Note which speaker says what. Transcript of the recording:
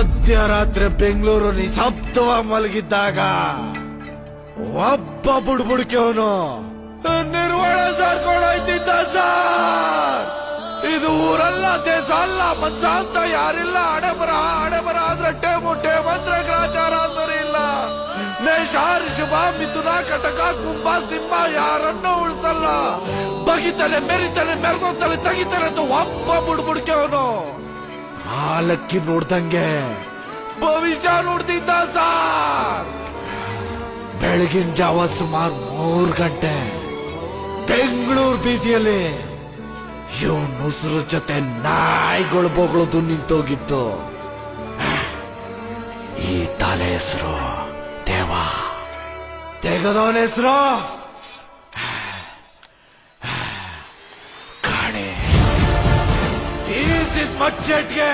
Speaker 1: ಮಧ್ಯರಾತ್ರಿ ಬೆಂಗಳೂರು ನಿಶಬ್ದವಾಗಿ ಮಲಗಿದ್ದಾಗ ಒಬ್ಬ ಬುಡ್ಬುಡ್ಕೆವನು ನಿರ್ವಾಣ ಸಾರ್ಕೊಂಡೋಯ್ತಿದ್ದ ಸರ್. ಇದು ಊರಲ್ಲ, ದೇಶ ಅಲ್ಲ, ಮನ್ಸ ಅಂತ ಯಾರಿಲ್ಲ. ಹಣೆಬರ ಆದ್ರೆ ಟೇಮುಟೆ ಮಂತ್ರ ಗ್ರಾಚಾರ ಸರಿ ಇಲ್ಲ. ಮೇಷ ಋಷಭ ಮಿಥುನ ಕಟಕ ಕುಂಭ ಸಿಂಹ ಯಾರನ್ನೂ ಉಳಿಸಲ್ಲ. ಬಗಿತಾನೆ ಮೆರಿತಾನೆ ಮೆರ್ಗೋತಾನೆ ತೆಗಿತಾನೆ ಅಂತ ಒಬ್ಬ ಬುಡ್ಬುಡ್ಕೆವನು ಹಾಲಕ್ಕಿ ನೋಡ್ದಂಗೆ ಭವಿಷ್ಯ ನೋಡ್ತಿದ್ದ ಸಾರ್. ಬೆಳಗಿನ ಜಾವ ಸುಮಾರು 3 ಗಂಟೆ ಬೆಂಗಳೂರು ಬೀದಿಯಲ್ಲಿ ಇವನ್ ಉಸಿರು ಜೊತೆ ನಾಯಿಗಳು ಬೊಗಳದು ನಿಂತೋಗಿತ್ತು. ಈ ತಲೆ ಹೆಸರು ದೇವ, ತೆಗದವನ ಹೆಸರು ಕಾಣೆ. ಈ ಸಿದ್ ಮಚ್ಚೆಟ್ಗೆ